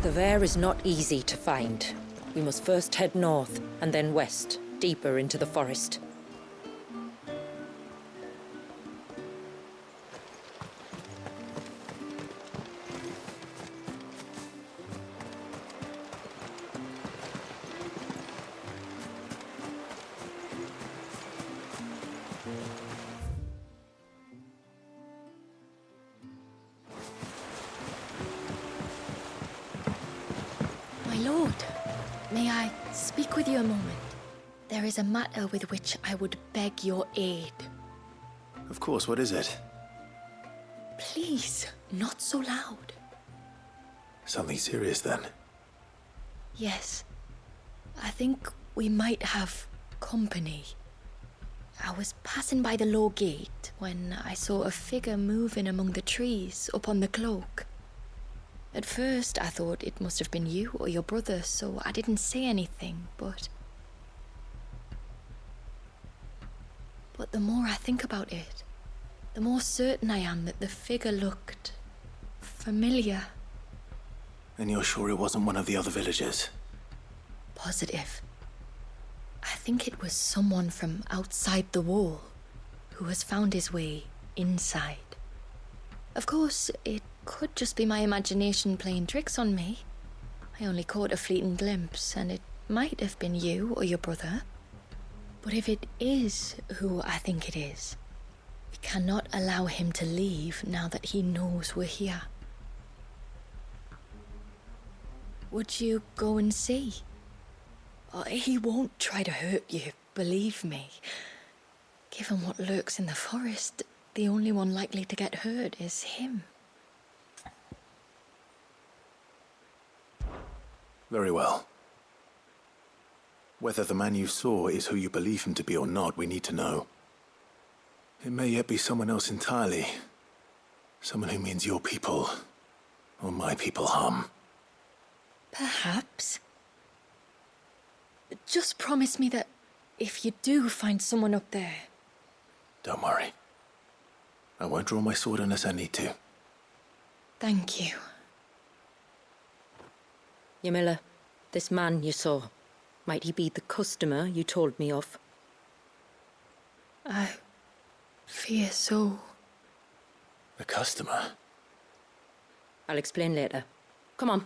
The Ver is not easy to find. We must first head north, and then west, deeper into the forest. My lord, may I speak with you a moment? There is a matter with which I would beg your aid. Of course, what is it? Please, not so loud. Something serious, then? Yes. I think we might have company. I was passing by the low gate when I saw a figure moving among the trees up on the cloak. At first, I thought it must have been you or your brother, so I didn't say anything, but the more I think about it, the more certain I am that the figure looked familiar. And you're sure it wasn't one of the other villagers? Positive. I think it was someone from outside the wall who has found his way inside. Of course, it could just be my imagination playing tricks on me. I only caught a fleeting glimpse, and it might have been you or your brother. But if it is who I think it is, we cannot allow him to leave now that he knows we're here. Would you go and see? He won't try to hurt you, believe me. Given what lurks in the forest, the only one likely to get hurt is him. Very well. Whether the man you saw is who you believe him to be or not, we need to know. It may yet be someone else entirely. Someone who means your people, or my people, harm. Perhaps. Just promise me that if you do find someone up there... Don't worry. I won't draw my sword unless I need to. Thank you. Yamila, this man you saw, might he be the customer you told me of? I fear so. The customer? I'll explain later. Come on.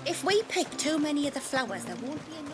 If we pick too many of the flowers, there won't be enough.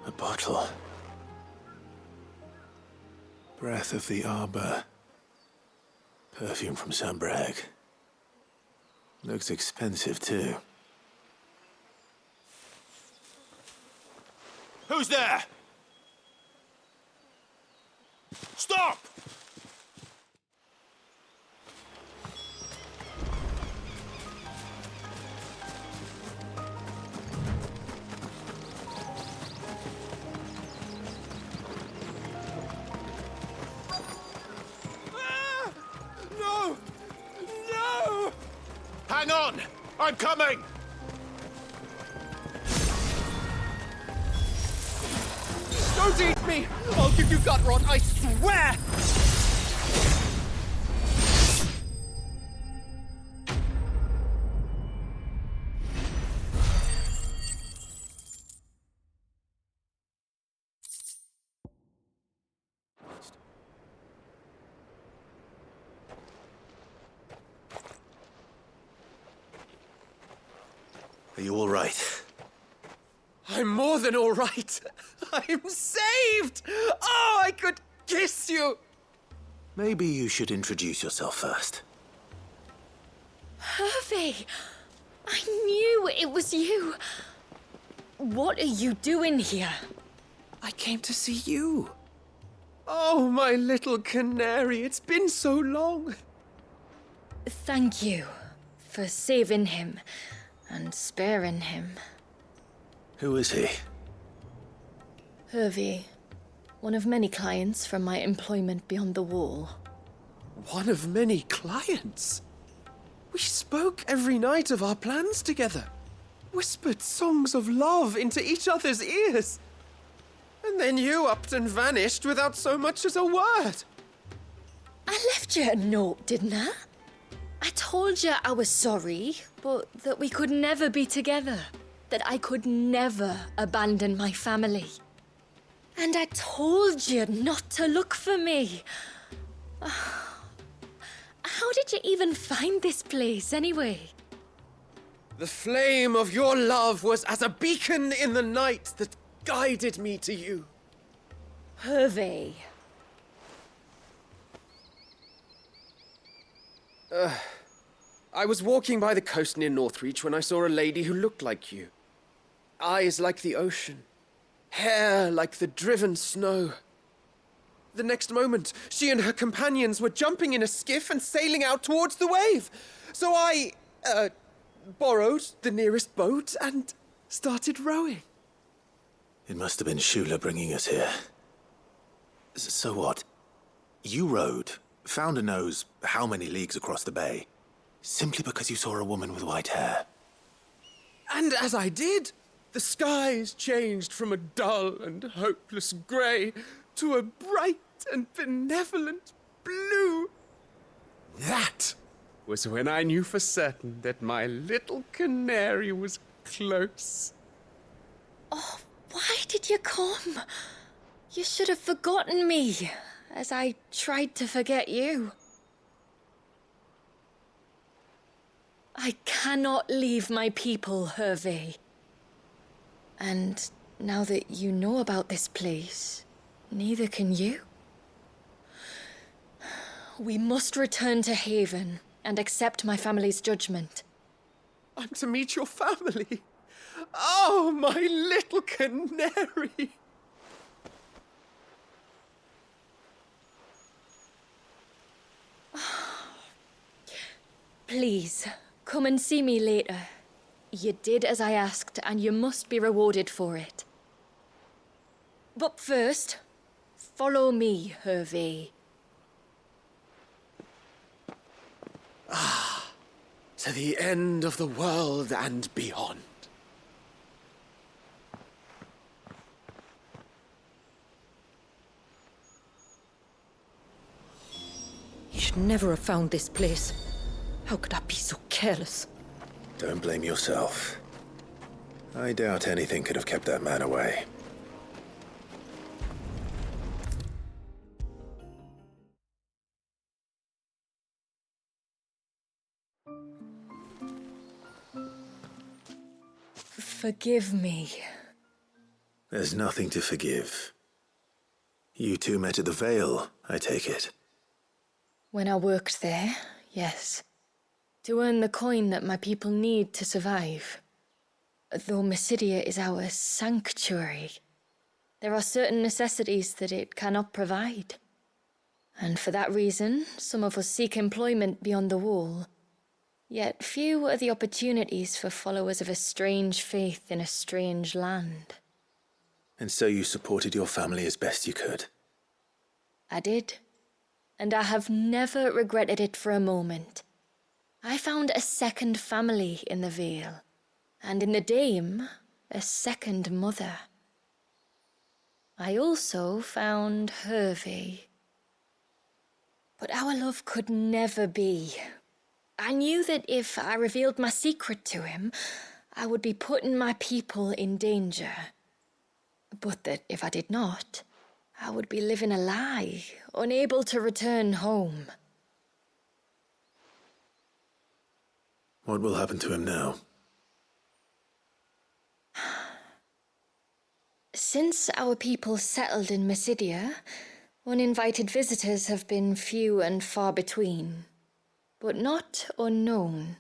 A bottle. Breath of the arbor. Perfume from Sambrag. Looks expensive, too. Who's there? Stop! No! No! Hang on! I'm coming! Don't eat me! I'll give you gut rot, I swear! Are you all right? I'm more than all right. I'm saved! Oh, I could kiss you! Maybe you should introduce yourself first. Hervey! I knew it was you. What are you doing here? I came to see you. Oh, my little canary, it's been so long. Thank you for saving him and sparing him. Who is he? Hervey, one of many clients from my employment beyond the wall. One of many clients. We spoke every night of our plans together. Whispered songs of love into each other's ears. And then you upped and vanished without so much as a word. I left you a note, didn't I? I told you I was sorry, but that we could never be together. That I could never abandon my family. And I told you not to look for me. How did you even find this place, anyway? The flame of your love was as a beacon in the night that guided me to you. Hervey. I was walking by the coast near Northreach when I saw a lady who looked like you. Eyes like the ocean. Hair like the driven snow. The next moment, she and her companions were jumping in a skiff and sailing out towards the wave. So I, borrowed the nearest boat and started rowing. It must have been Shula bringing us here. So what? You rowed, found a nose how many leagues across the bay, simply because you saw a woman with white hair. And as I did, the skies changed from a dull and hopeless grey to a bright and benevolent blue. That was when I knew for certain that my little canary was close. Oh, why did you come? You should have forgotten me, as I tried to forget you. I cannot leave my people, Hervey. And now that you know about this place, neither can you. We must return to Haven and accept my family's judgment. I'm to meet your family. Oh, my little canary. Please, come and see me later. You did as I asked, and you must be rewarded for it. But first, follow me, Hervey. To the end of the world and beyond. He should never have found this place. How could I be so careless? Don't blame yourself. I doubt anything could have kept that man away. Forgive me. There's nothing to forgive. You two met at the Vale, I take it. When I worked there, yes. To earn the coin that my people need to survive. Though Mysidia is our sanctuary, there are certain necessities that it cannot provide. And for that reason, some of us seek employment beyond the wall. Yet few are the opportunities for followers of a strange faith in a strange land. And so you supported your family as best you could? I did. And I have never regretted it for a moment. I found a second family in the Vale. And in the Dame, a second mother. I also found Hervey. But our love could never be. I knew that if I revealed my secret to him, I would be putting my people in danger. But that if I did not, I would be living a lie, unable to return home. What will happen to him now? Since our people settled in Mysidia, uninvited visitors have been few and far between, but not unknown.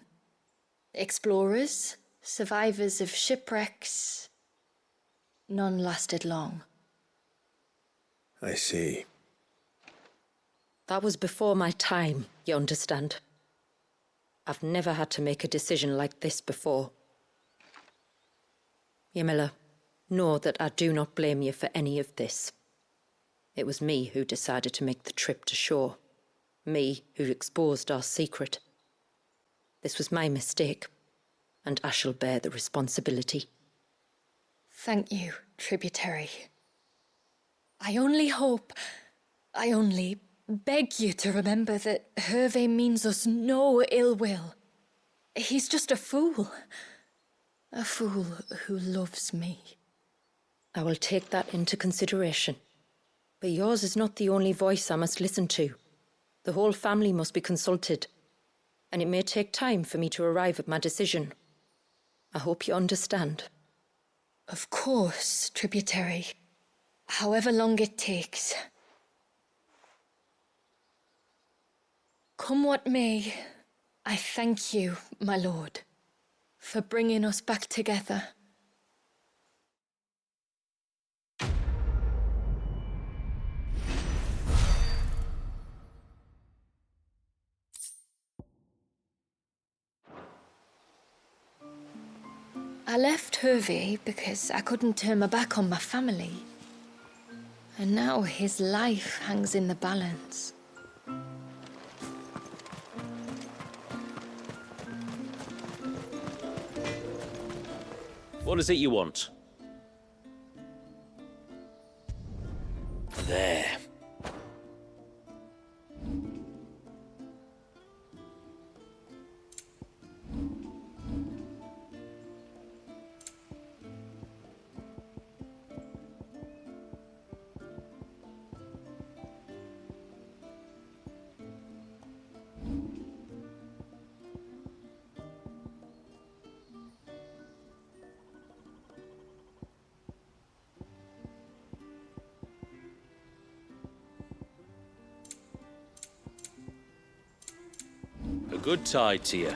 Explorers, survivors of shipwrecks, none lasted long. I see. That was before my time, you understand? I've never had to make a decision like this before. Ymila, know that I do not blame you for any of this. It was me who decided to make the trip to shore. Me who exposed our secret. This was my mistake, and I shall bear the responsibility. Thank you, tributary. I only beg you to remember that Hervé means us no ill will. He's just a fool. A fool who loves me. I will take that into consideration. But yours is not the only voice I must listen to. The whole family must be consulted, and it may take time for me to arrive at my decision. I hope you understand. Of course, tributary. However long it takes. Come what may, I thank you, my lord, for bringing us back together. I left Hervé because I couldn't turn my back on my family. And now his life hangs in the balance. What is it you want? There. A good tide to you.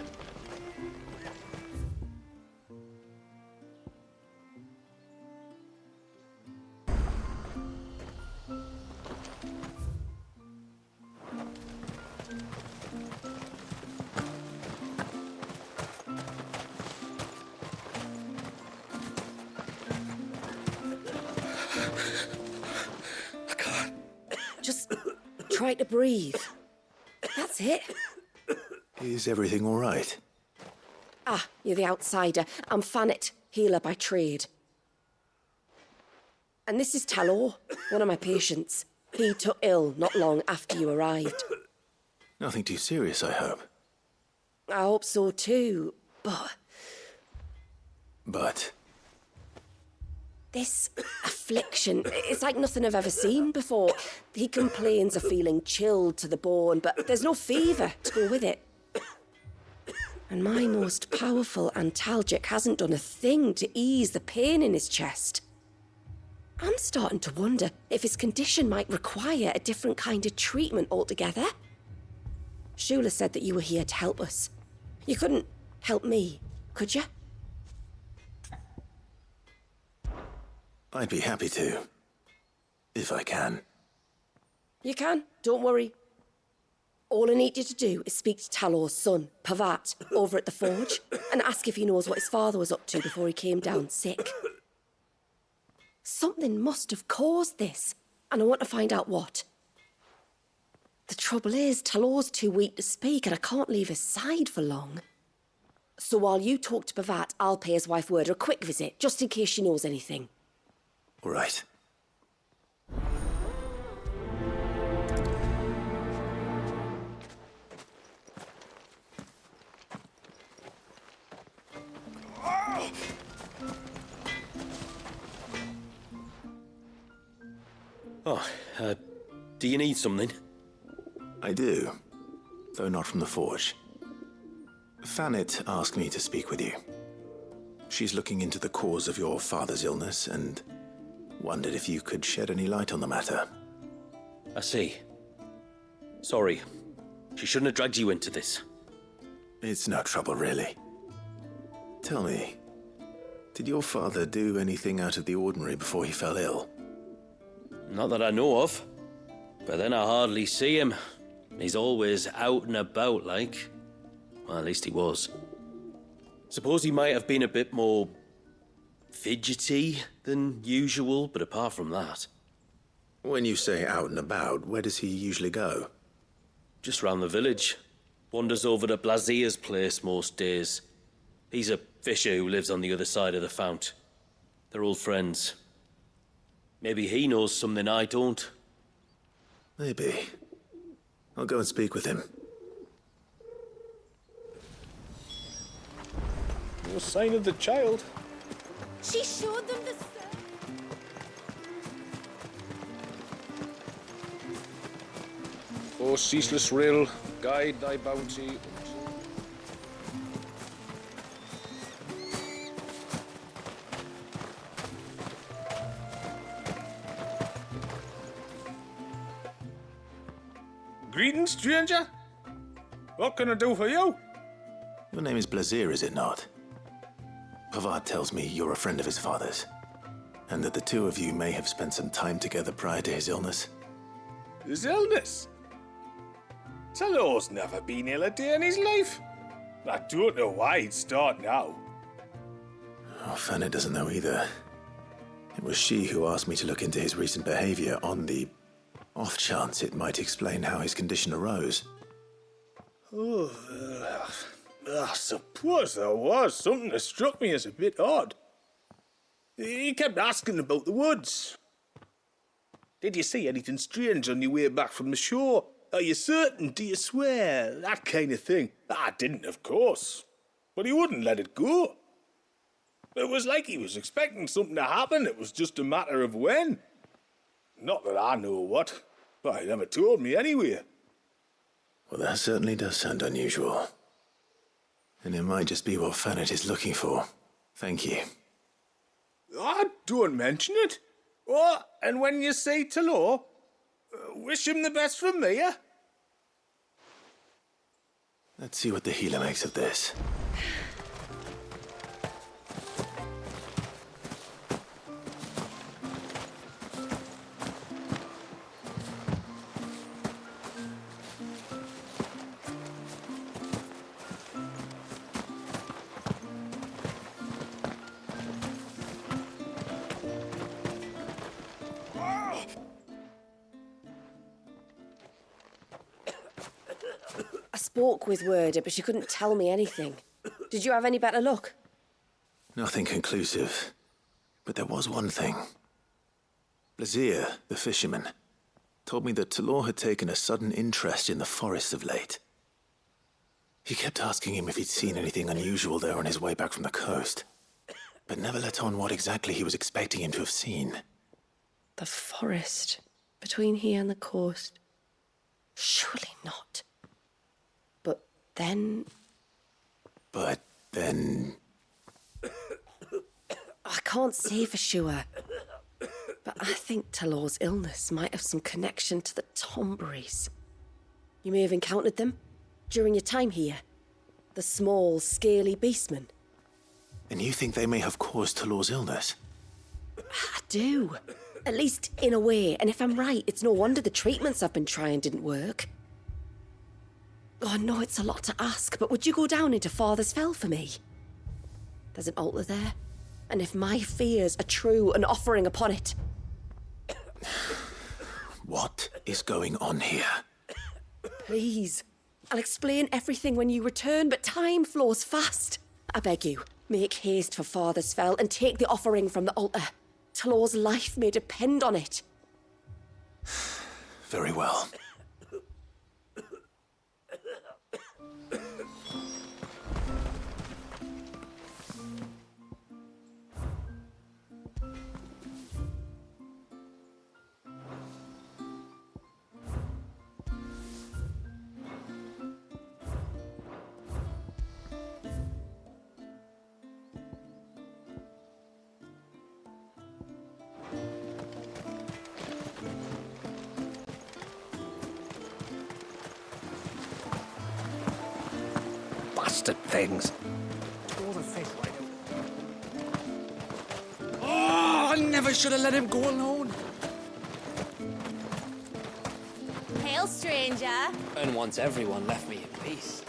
I can't. Just try to breathe. That's it. Is everything all right? Ah, you're the outsider. I'm Fannet, healer by trade. And this is Talor, one of my patients. He took ill not long after you arrived. Nothing too serious, I hope. I hope so too, but But this affliction, it's like nothing I've ever seen before. He complains of feeling chilled to the bone, but there's no fever to go with it. And my most powerful antalgic hasn't done a thing to ease the pain in his chest. I'm starting to wonder if his condition might require a different kind of treatment altogether. Shula said that you were here to help us. You couldn't help me, could you? I'd be happy to. If I can. You can, don't worry. All I need you to do is speak to Talor's son, Pavat, over at the forge, and ask if he knows what his father was up to before he came down sick. Something must have caused this, and I want to find out what. The trouble is, Talor's too weak to speak, and I can't leave his side for long. So while you talk to Pavat, I'll pay his wife word a quick visit, just in case she knows anything. All right. Oh, do you need something? I do, though not from the forge. Fannet asked me to speak with you. She's looking into the cause of your father's illness, and Wondered if you could shed any light on the matter. I see. Sorry. She shouldn't have dragged you into this. It's no trouble, really. Tell me, did your father do anything out of the ordinary before he fell ill? Not that I know of. But then I hardly see him. He's always out and about, like. Well, at least he was. Suppose he might have been a bit more fidgety than usual, but apart from that... When you say out and about, where does he usually go? Just round the village. Wanders over to Blazier's place most days. He's a fisher who lives on the other side of the fount. They're old friends. Maybe he knows something I don't. Maybe. I'll go and speak with him. No sign of the child. She showed them the... O ceaseless rill, guide thy bounty. Greetings, stranger. What can I do for you? Your name is Blazier, is it not? Pavard tells me you're a friend of his father's, and that the two of you may have spent some time together prior to his illness. His illness? Talor's never been ill a day in his life. I don't know why he'd start now. Oh, Fanny doesn't know either. It was she who asked me to look into his recent behavior on the off chance it might explain how his condition arose. Oh, I suppose there was something that struck me as a bit odd. He kept asking about the woods. Did you see anything strange on your way back from the shore? Are you certain? Do you swear? That kind of thing. I didn't, of course. But he wouldn't let it go. It was like he was expecting something to happen. It was just a matter of when. Not that I know what. But he never told me anyway. Well, that certainly does sound unusual. And it might just be what Fannet is looking for. Thank you. Ah, don't mention it. Oh, and when you say Talor, wish him the best from me, eh? Let's see what the healer makes of this. I spoke with Werder, but she couldn't tell me anything. Did you have any better luck? Nothing conclusive. But there was one thing. Blazier, the fisherman, told me that Talor had taken a sudden interest in the forest of late. He kept asking him if he'd seen anything unusual there on his way back from the coast, but never let on what exactly he was expecting him to have seen. The forest between here and the coast. Surely not. But then... I can't say for sure. But I think Talor's illness might have some connection to the Tomberries. You may have encountered them during your time here. The small, scaly beastmen. And you think they may have caused Talor's illness? I do. At least in a way. And if I'm right, it's no wonder the treatments I've been trying didn't work. Oh, I know it's a lot to ask, but would you go down into Father's Fell for me? There's an altar there. And if my fears are true, an offering upon it. What is going on here? Please. I'll explain everything when you return, but time flows fast. I beg you, make haste for Father's Fell and take the offering from the altar. Talor's life may depend on it. Very well. bastard things. Oh, the fish right out. Oh, I never should have let him go alone. Hail, stranger. And once everyone left me in peace.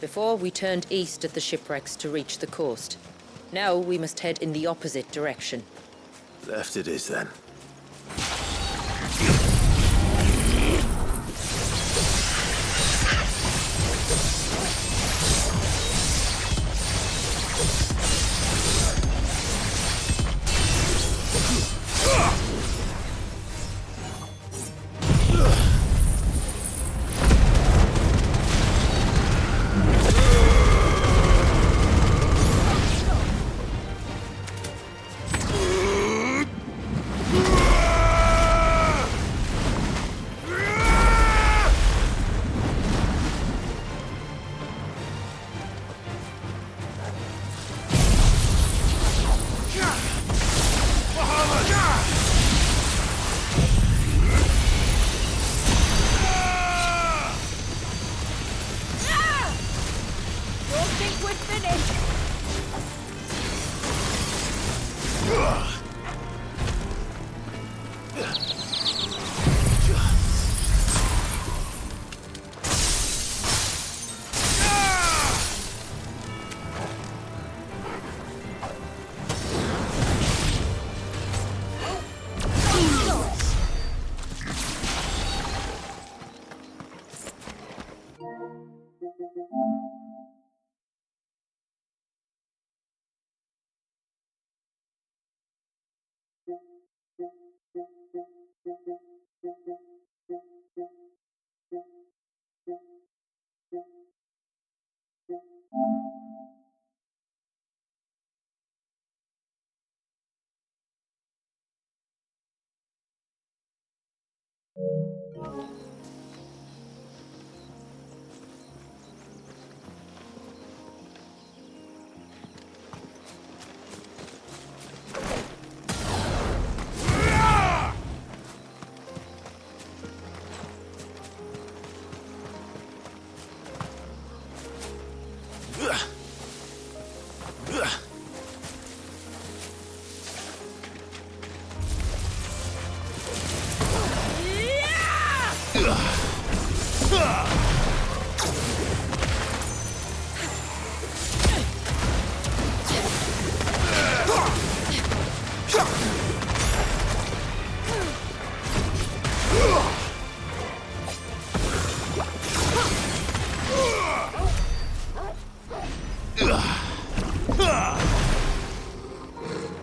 Before, we turned east at the shipwrecks to reach the coast. Now we must head in the opposite direction. Left it is, then.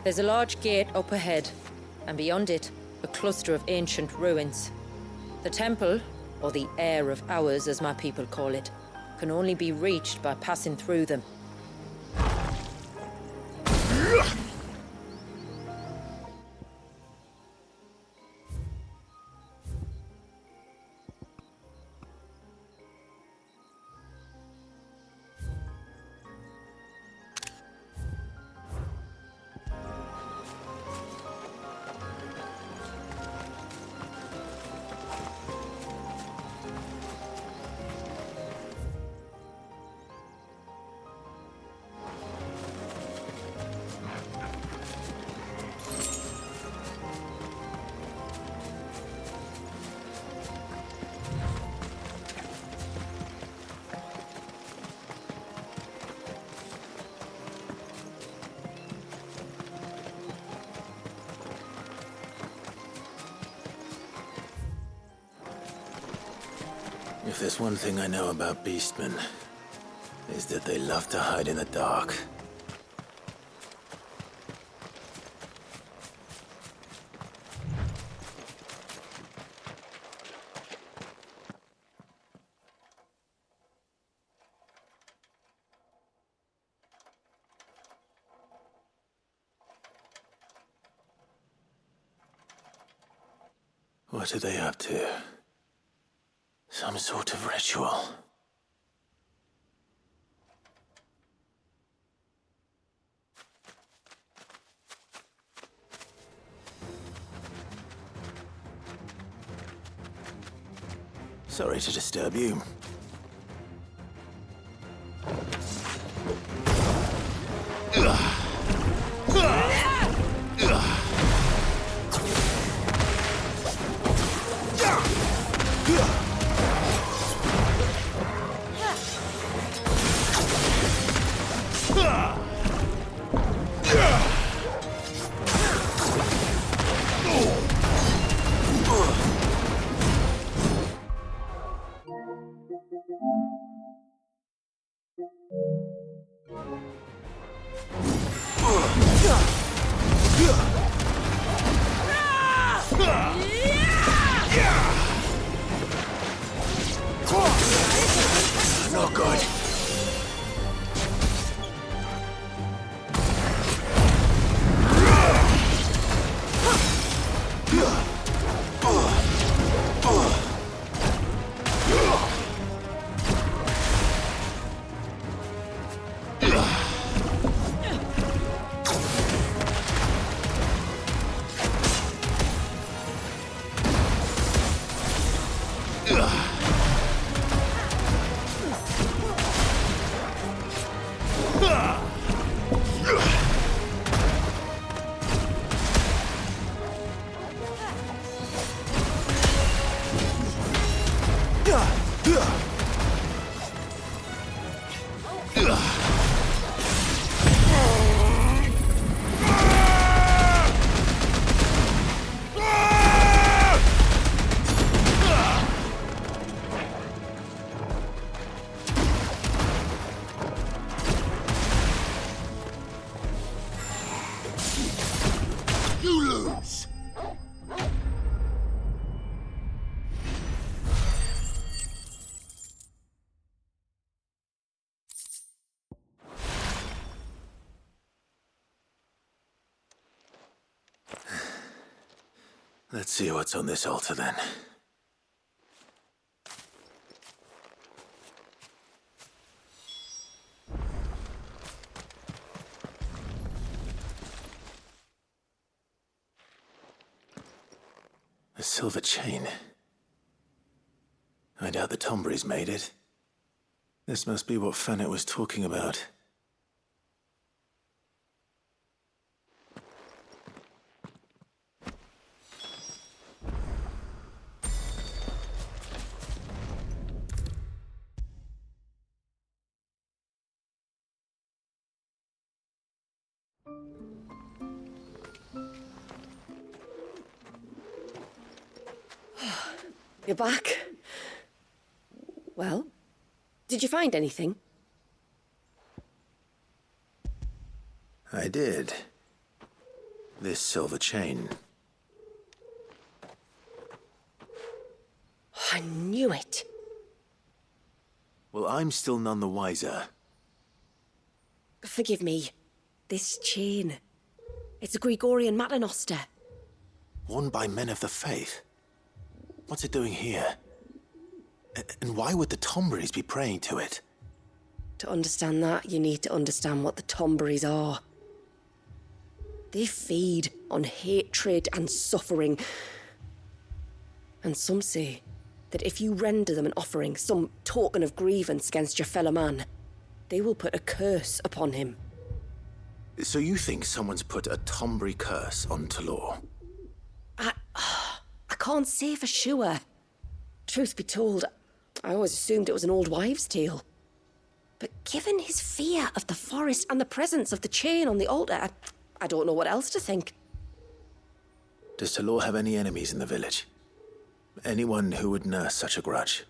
There's a large gate up ahead, and beyond it, a cluster of ancient ruins. The temple, or the Heir of Hours as my people call it, can only be reached by passing through them. If there's one thing I know about beastmen, is that they love to hide in the dark. What are they up to? Some sort of ritual. Sorry to disturb you. Not good. Let's see what's on this altar then. A silver chain. I doubt the Tombrys made it. This must be what Fannet was talking about. You're back. Well, did you find anything? I did. This silver chain. I knew it. Well, I'm still none the wiser. Forgive me. This chain. It's a Gregorian Maternoster. Worn by men of the faith. What's it doing here? And why would the Tombrys be praying to it? To understand that, you need to understand what the Tombrys are. They feed on hatred and suffering. And some say that if you render them an offering, some token of grievance against your fellow man, they will put a curse upon him. So you think someone's put a Tombry curse on Talor? I can't say for sure. Truth be told, I always assumed it was an old wives' tale. But given his fear of the forest and the presence of the chain on the altar, I don't know what else to think. Does Talor have any enemies in the village? Anyone who would nurse such a grudge?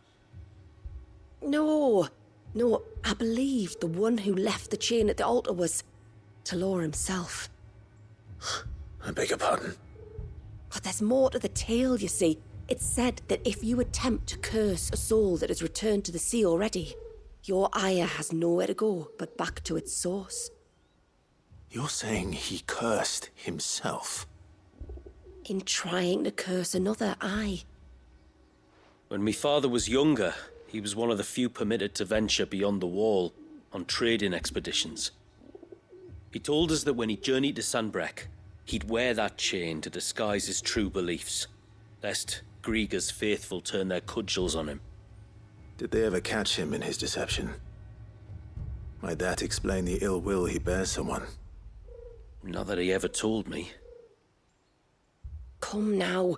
No, I believe the one who left the chain at the altar was Talor himself. I beg your pardon? But there's more to the tale, you see. It's said that if you attempt to curse a soul that has returned to the sea already, your ire has nowhere to go but back to its source. You're saying he cursed himself? In trying to curse another, aye. When my father was younger, he was one of the few permitted to venture beyond the wall on trading expeditions. He told us that when he journeyed to Sanbreque, he'd wear that chain to disguise his true beliefs, lest Griega's faithful turn their cudgels on him. Did they ever catch him in his deception? Might that explain the ill will he bears someone? Not that he ever told me. Come now.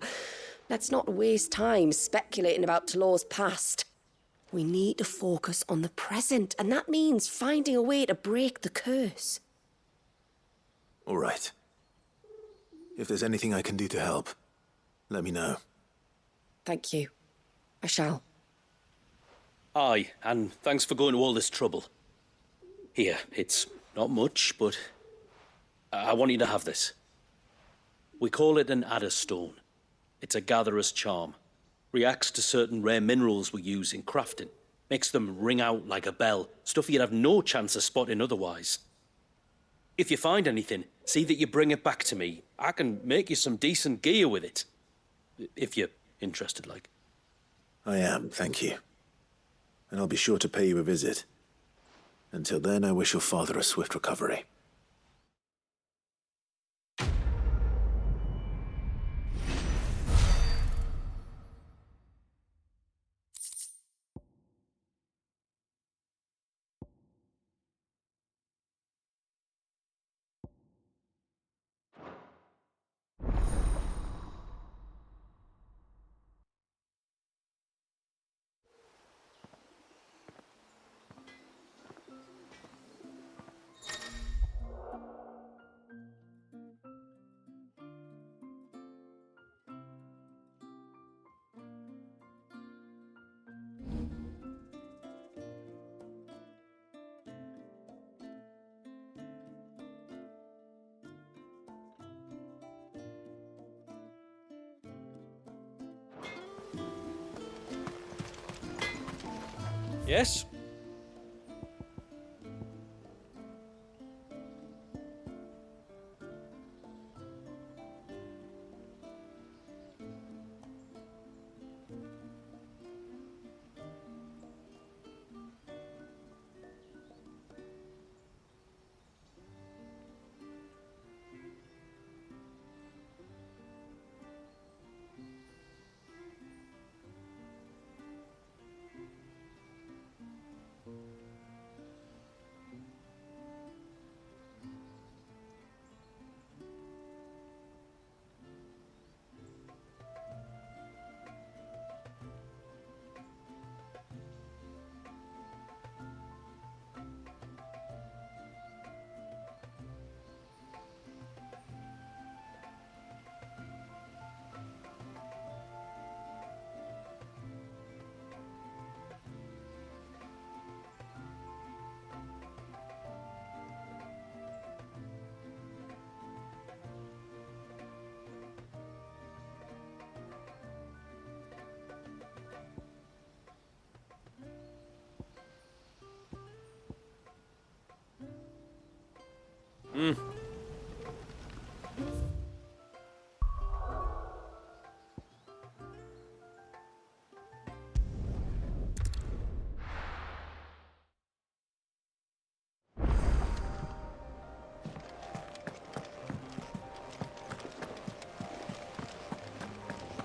Let's not waste time speculating about Talor's past. We need to focus on the present, and that means finding a way to break the curse. All right. If there's anything I can do to help, let me know. Thank you. I shall. Aye, and thanks for going to all this trouble. Here, it's not much, but I want you to have this. We call it an adder stone. It's a gatherer's charm. Reacts to certain rare minerals we use in crafting. Makes them ring out like a bell, stuff you'd have no chance of spotting otherwise. If you find anything, see that you bring it back to me. I can make you some decent gear with it. If you're interested, like. I am, thank you. And I'll be sure to pay you a visit. Until then, I wish your father a swift recovery. Yes?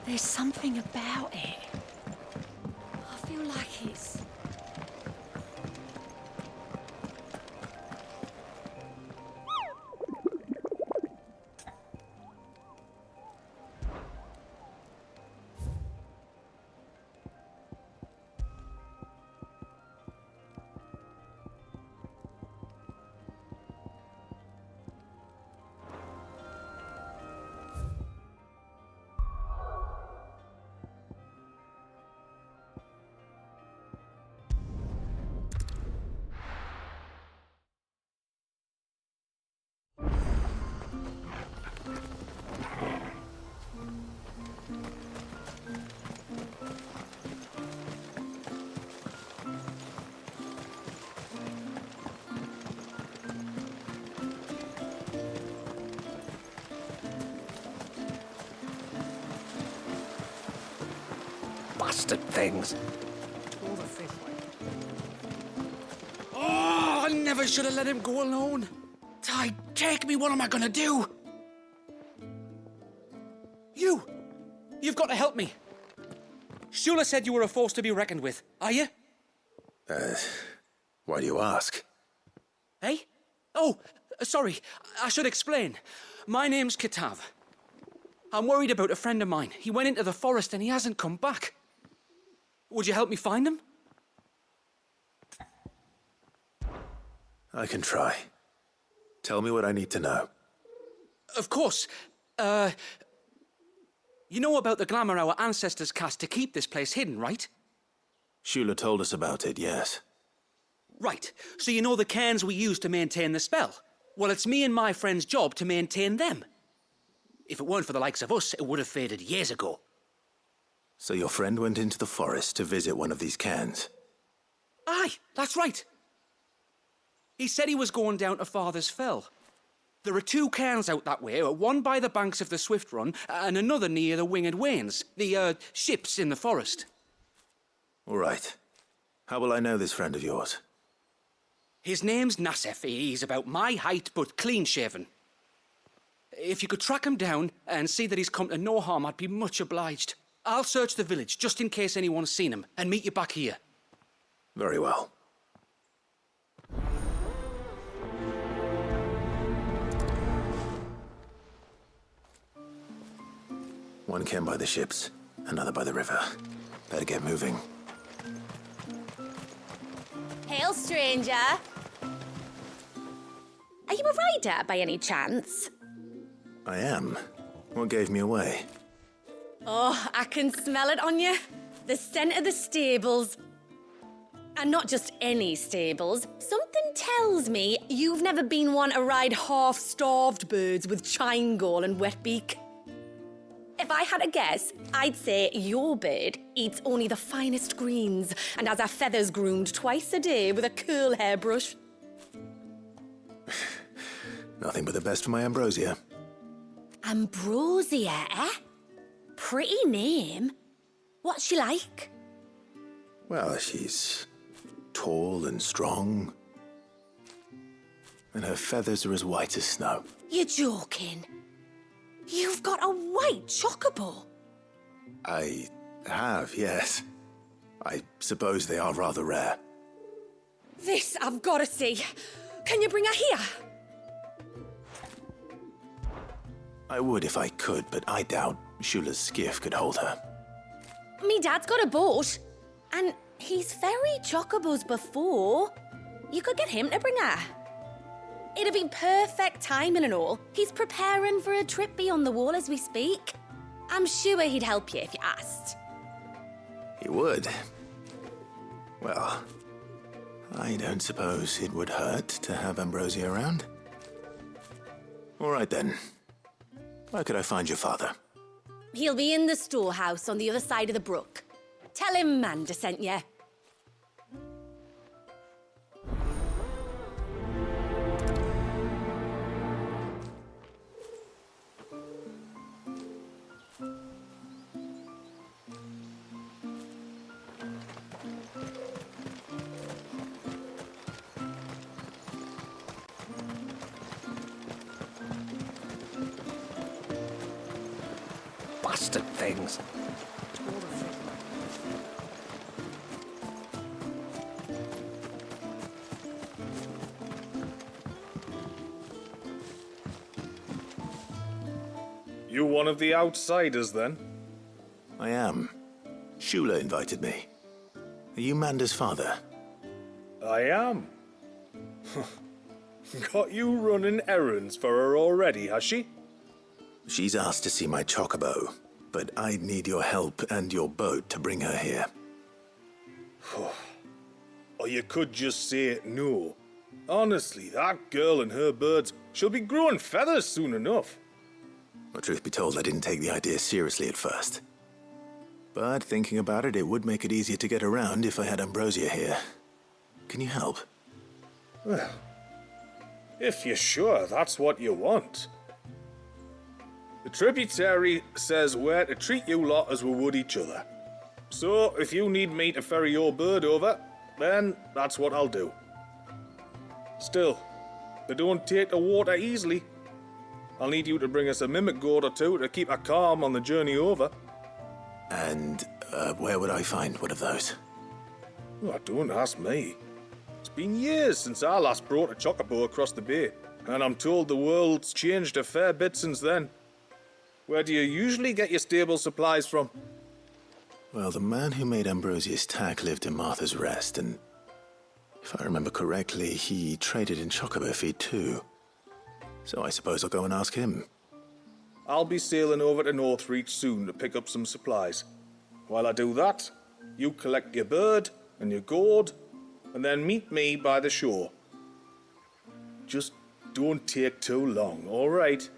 There's something about it. I feel like it's... Bastard things. Oh, I never should have let him go alone. Ty, take me, what am I gonna do? You've got to help me. Shula said you were a force to be reckoned with. Are you? Why do you ask? Hey? Oh, sorry. I should explain. My name's Kitav. I'm worried about a friend of mine. He went into the forest and he hasn't come back. Would you help me find him? I can try. Tell me what I need to know. Of course. You know about the glamour our ancestors cast to keep this place hidden, right? Shula told us about it, yes. Right. So you know the cairns we use to maintain the spell? Well, it's me and my friend's job to maintain them. If it weren't for the likes of us, it would have faded years ago. So your friend went into the forest to visit one of these cairns? Aye, that's right. He said he was going down to Father's Fell. There are 2 cairns out that way, one by the banks of the Swift Run, and another near the Winged Wains, the, ships in the forest. All right. How will I know this friend of yours? His name's Nassef. He's about my height, but clean-shaven. If you could track him down and see that he's come to no harm, I'd be much obliged. I'll search the village, just in case anyone's seen him, and meet you back here. Very well. One cairn by the ships, another by the river. Better get moving. Hail, stranger. Are you a rider by any chance? I am. What gave me away? Oh, I can smell it on you. The scent of the stables. And not just any stables. Something tells me you've never been one to ride half-starved birds with chine gall and wet beak. If I had a guess, I'd say your bird eats only the finest greens and has her feathers groomed twice a day with a curl hairbrush. Nothing but the best for my ambrosia. Ambrosia, eh? Pretty name. What's she like? Well, she's tall and strong. And her feathers are as white as snow. You're joking. You've got a white chocobo. I have, yes. I suppose they are rather rare. This I've got to see. Can you bring her here? I would if I could, but I doubt Shula's skiff could hold her. Me dad's got a boat. And he's ferried chocobos before. You could get him to bring her. It'd be perfect timing and all. He's preparing for a trip beyond the wall as we speak. I'm sure he'd help you if you asked. He would. Well, I don't suppose it would hurt to have Ambrosia around. All right then. Where could I find your father? He'll be in the storehouse on the other side of the brook. Tell him Manda sent you. Bastard things. You one of the outsiders, then? I am. Shula invited me. Are you Manda's father? I am. Got you running errands for her already, has she? She's asked to see my chocobo, but I'd need your help and your boat to bring her here. Or you could just say no. Honestly, that girl and her birds, she'll be growing feathers soon enough. Well, truth be told, I didn't take the idea seriously at first. But thinking about it, it would make it easier to get around if I had Ambrosia here. Can you help? Well, if you're sure that's what you want. The tributary says we're to treat you lot as we would each other. So, if you need me to ferry your bird over, then that's what I'll do. Still, they don't take the water easily. I'll need you to bring us a mimic gourd or two to keep her calm on the journey over. And where would I find one of those? Oh, don't ask me. It's been years since I last brought a chocobo across the bay, and I'm told the world's changed a fair bit since then. Where do you usually get your stable supplies from? Well, the man who made Ambrosius tack lived in Martha's Rest, and if I remember correctly, he traded in chocobo feed too. So I suppose I'll go and ask him. I'll be sailing over to Northreach soon to pick up some supplies. While I do that, you collect your bird and your gourd, and then meet me by the shore. Just don't take too long, all right?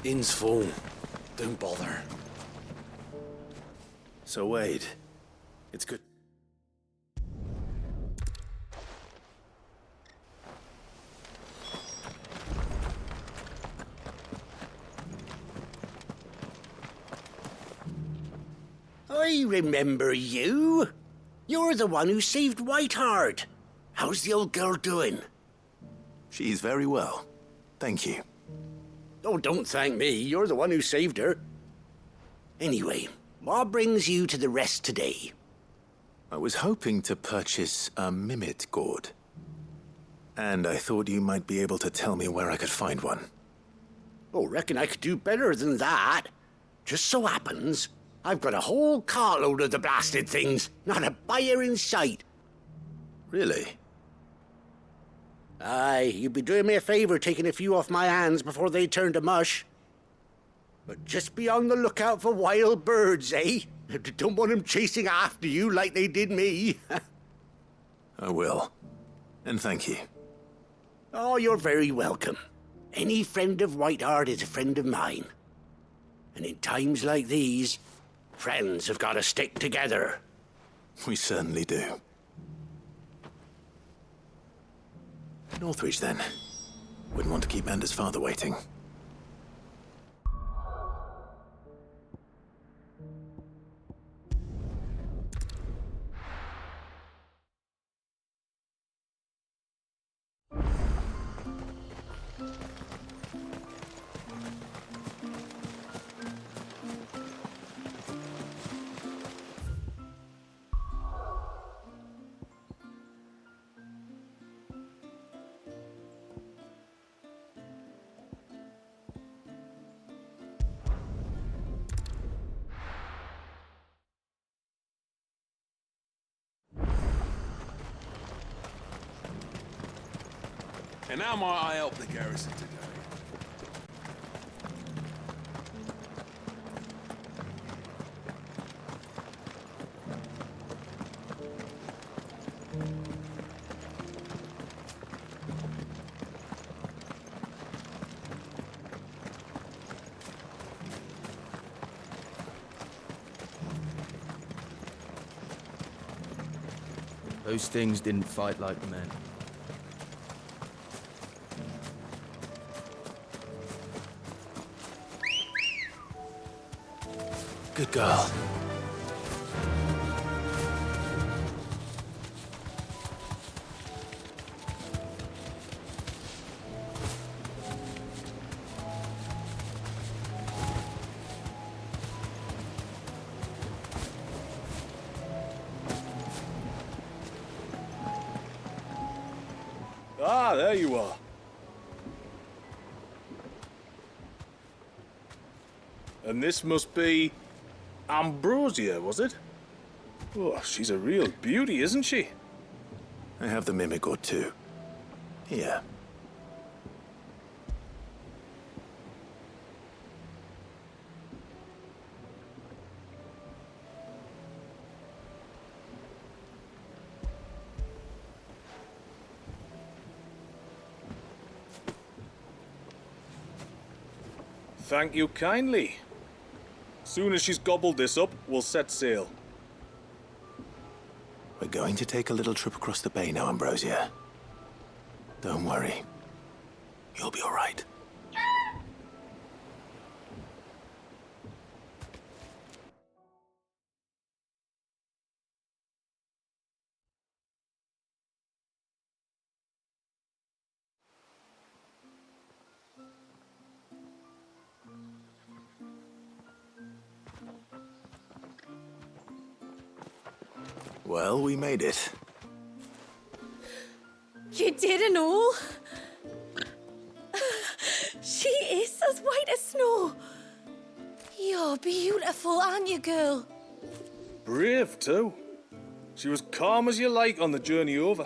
Inn's phone. Don't bother. So Wade, it's good. I remember you. You're the one who saved Whiteheart. How's the old girl doing? She's very well. Thank you. Oh, don't thank me. You're the one who saved her. Anyway, what brings you to the Rest today? I was hoping to purchase a Mimit gourd. And I thought you might be able to tell me where I could find one. Oh, reckon I could do better than that. Just so happens, I've got a whole cartload of the blasted things. Not a buyer in sight. Really? Aye, you'd be doing me a favor taking a few off my hands before they turn to mush. But just be on the lookout for wild birds, eh? Don't want them chasing after you like they did me. I will. And thank you. Oh, you're very welcome. Any friend of Whiteheart is a friend of mine. And in times like these, friends have got to stick together. We certainly do. Northreach, then. Wouldn't want to keep Anders' father waiting. And how might I help the garrison today? Those things didn't fight like men. Good girl. Ah, there you are. And this must be Ambrosia, was it? Oh, she's a real beauty, isn't she? I have the mimic or two. Here. Thank you kindly. Soon as she's gobbled this up, we'll set sail. We're going to take a little trip across the bay now, Ambrosia. Don't worry. You'll be all right. Well, we made it. You did and all. She is as white as snow. You're beautiful, aren't you, girl? Brave, too. She was calm as you like on the journey over.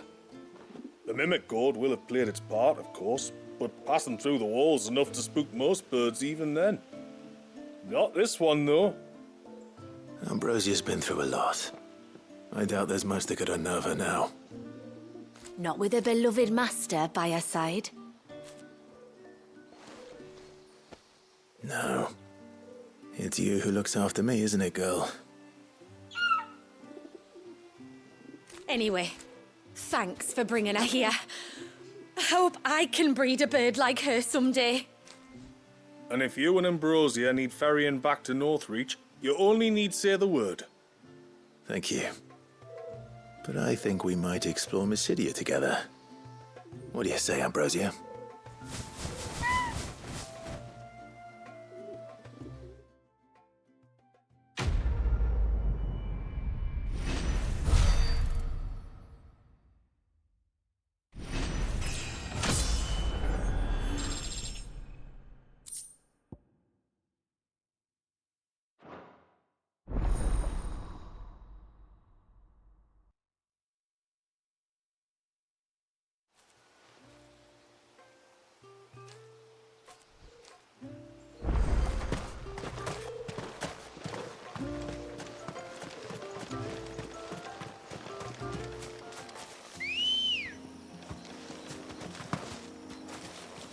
The mimic gourd will have played its part, of course, but passing through the walls enough to spook most birds even then. Not this one, though. Ambrosia's been through a lot. I doubt there's much that could unnerve her now. Not with a beloved master by her side. No. It's you who looks after me, isn't it, girl? Anyway, thanks for bringing her here. I hope I can breed a bird like her someday. And if you and Ambrosia need ferrying back to Northreach, you only need say the word. Thank you. But I think we might explore Mysidia together. What do you say, Ambrosia?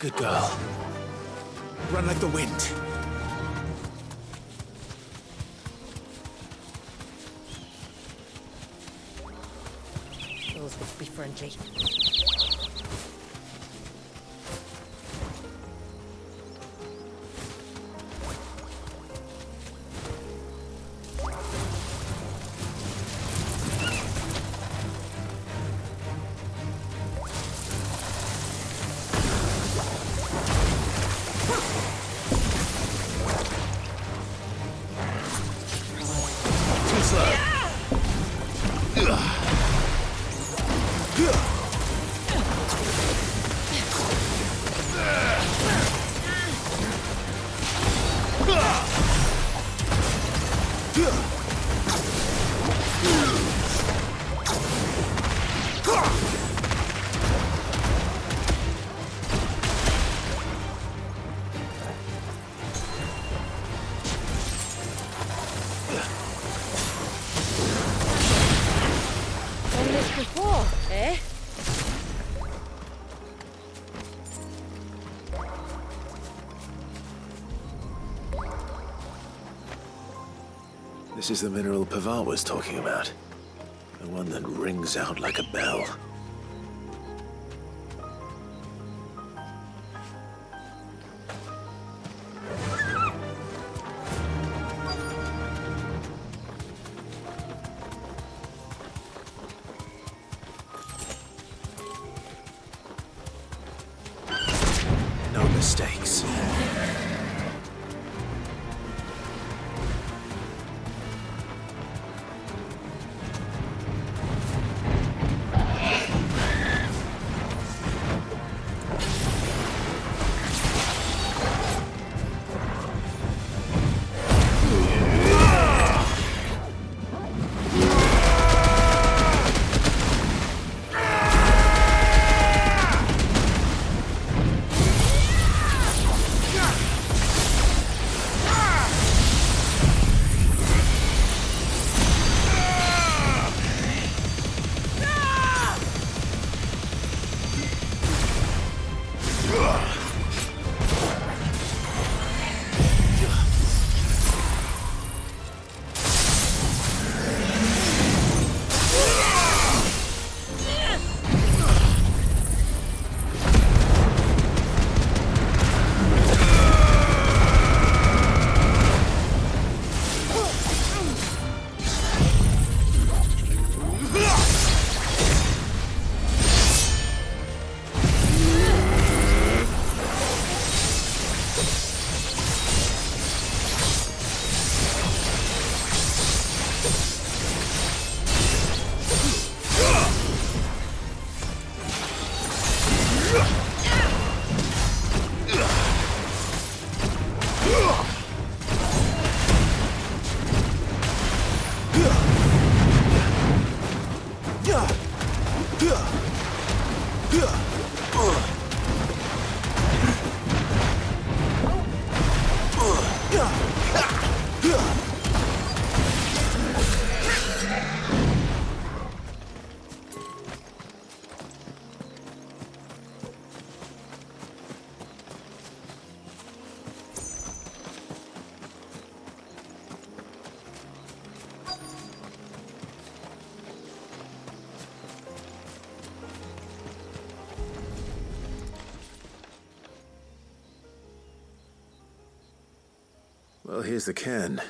Good girl. Run like the wind. Those would be friendly. This is the mineral Pavar was talking about. The one that rings out like a bell. No mistakes. Well, here's the cairn.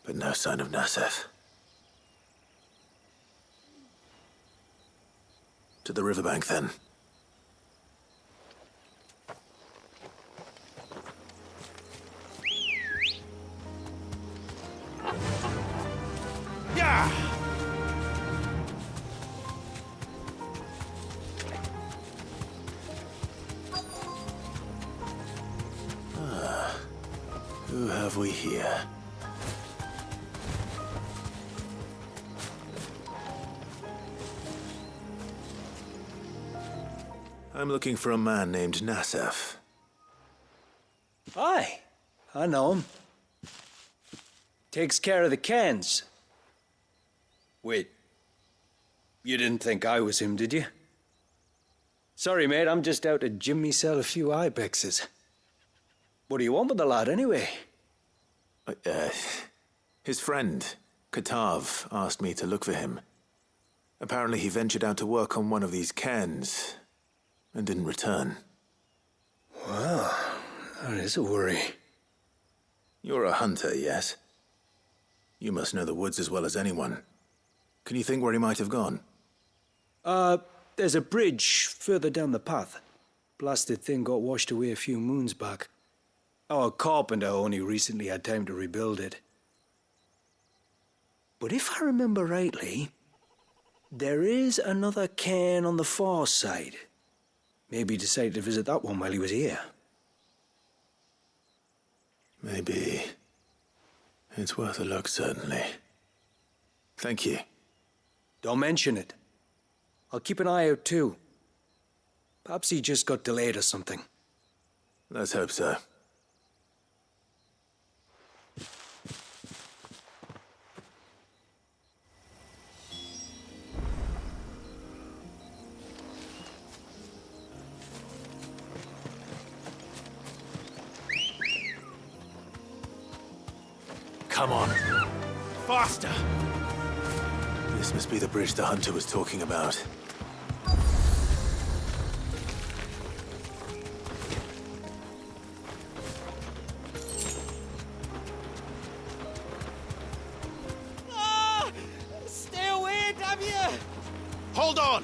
But no sign of Nasef. To the riverbank, then. Yeah! Who have we here? I'm looking for a man named Nasef. Aye, I know him. Takes care of the cans. Wait, you didn't think I was him, did you? Sorry, mate, I'm just out to gym myself a few ibexes. What do you want with the lad, anyway? His friend, Katav, asked me to look for him. Apparently he ventured out to work on one of these cairns and didn't return. Well, that is a worry. You're a hunter, yes? You must know the woods as well as anyone. Can you think where he might have gone? There's a bridge further down the path. Blasted thing got washed away a few moons back. Our carpenter only recently had time to rebuild it. But if I remember rightly, there is another cairn on the far side. Maybe he decided to visit that one while he was here. Maybe. It's worth a look, certainly. Thank you. Don't mention it. I'll keep an eye out too. Perhaps he just got delayed or something. Let's hope so. Come on. Faster! This must be the bridge the hunter was talking about. Stay away, damn you! Hold on!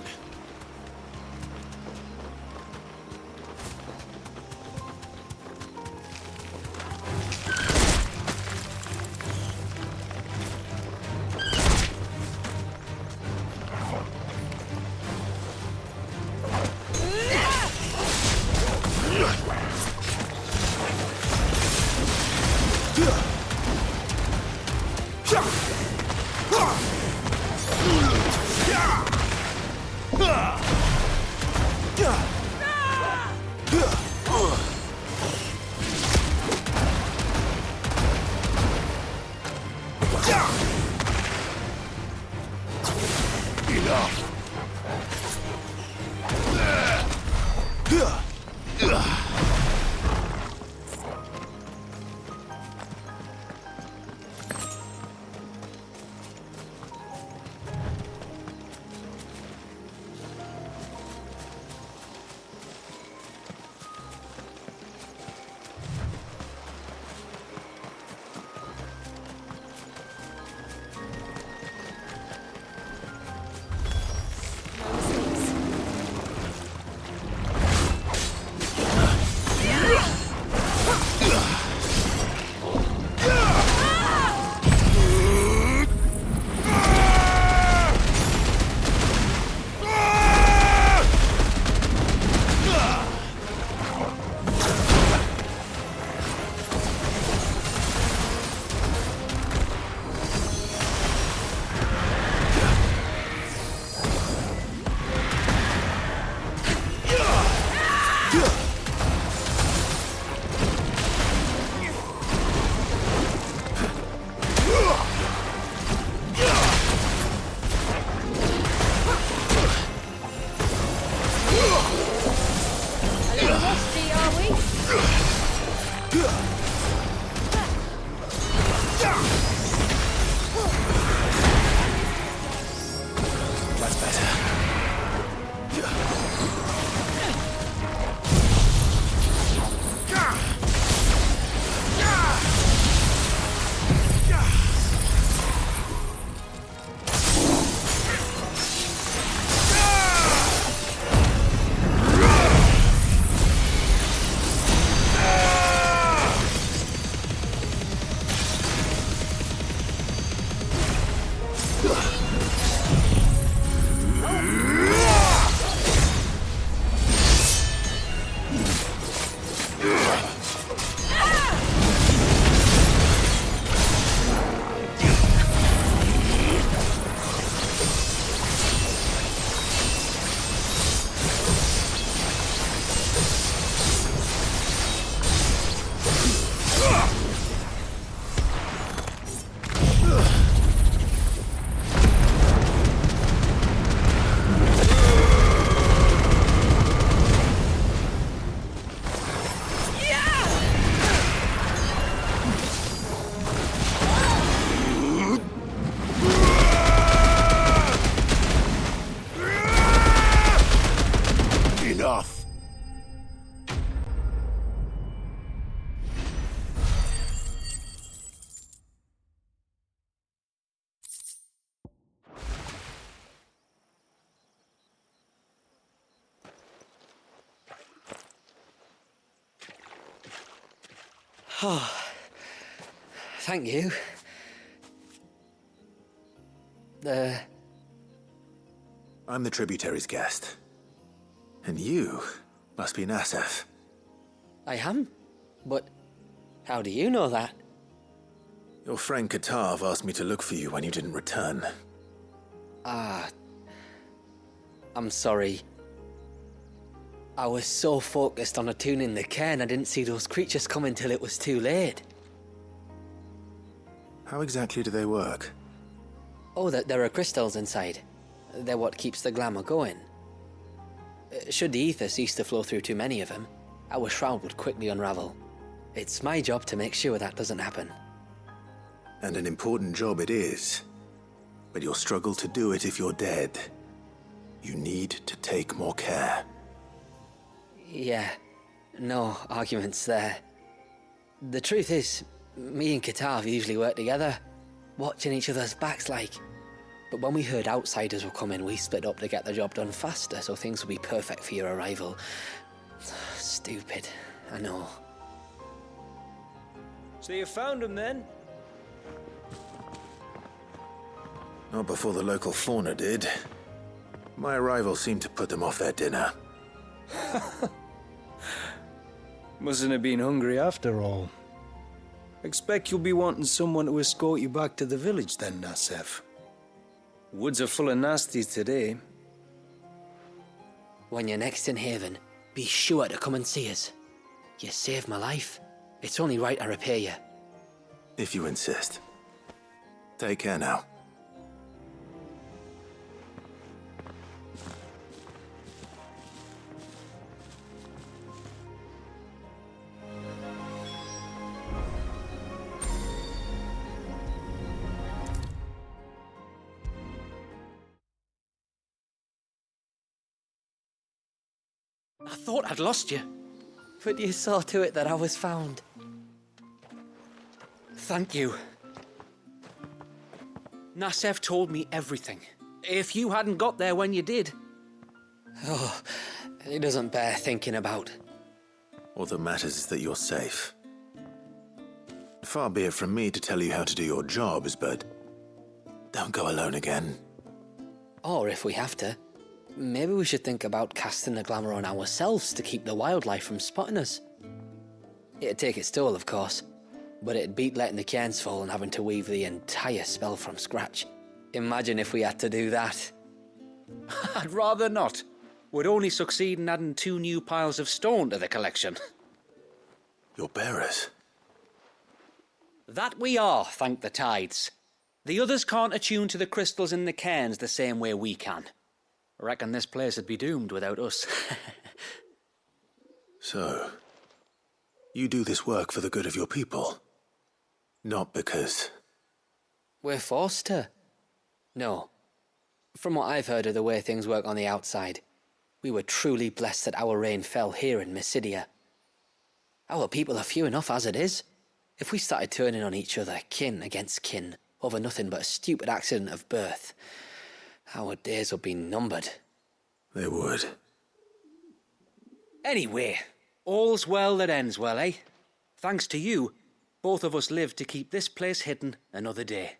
Enough! Oh, thank you. I'm the tributary's guest. And you must be Nassef. I am? But how do you know that? Your friend Katav asked me to look for you when you didn't return. Ah, I'm sorry. I was so focused on attuning the cairn, I didn't see those creatures come until it was too late. How exactly do they work? Oh, there are crystals inside. They're what keeps the glamour going. Should the ether cease to flow through too many of them, our shroud would quickly unravel. It's my job to make sure that doesn't happen. And an important job it is. But you'll struggle to do it if you're dead. You need to take more care. Yeah, no arguments there. The truth is, me and Katav usually work together, watching each other's backs like. But when we heard outsiders were coming, we split up to get the job done faster, so things would be perfect for your arrival. Stupid, I know. So you found him then? Not before the local fauna did. My arrival seemed to put them off their dinner. Mustn't have been hungry after all. Expect you'll be wanting someone to escort you back to the village then, Nassef. Woods are full of nasties today. When you're next in Haven, be sure to come and see us. You saved my life. It's only right I repay you. If you insist. Take care now. I thought I'd lost you. But you saw to it that I was found. Thank you. Nassef told me everything. If you hadn't got there when you did... Oh, it doesn't bear thinking about. All that matters is that you're safe. Far be it from me to tell you how to do your jobs, but don't go alone again. Or if we have to, maybe we should think about casting the glamour on ourselves to keep the wildlife from spotting us. It'd take its toll, of course, but it'd beat letting the cairns fall and having to weave the entire spell from scratch. Imagine if we had to do that. I'd rather not. Would only succeed in adding 2 new piles of stone to the collection. Your bearers? That we are, thank the tides. The others can't attune to the crystals in the cairns the same way we can. Reckon this place would be doomed without us. So, you do this work for the good of your people? Not because... We're forced to. No. From what I've heard of the way things work on the outside, we were truly blessed that our rain fell here in Mysidia. Our people are few enough as it is. If we started turning on each other, kin against kin, over nothing but a stupid accident of birth, our days would be numbered. They would. Anyway, all's well that ends well, eh? Thanks to you, both of us lived to keep this place hidden another day.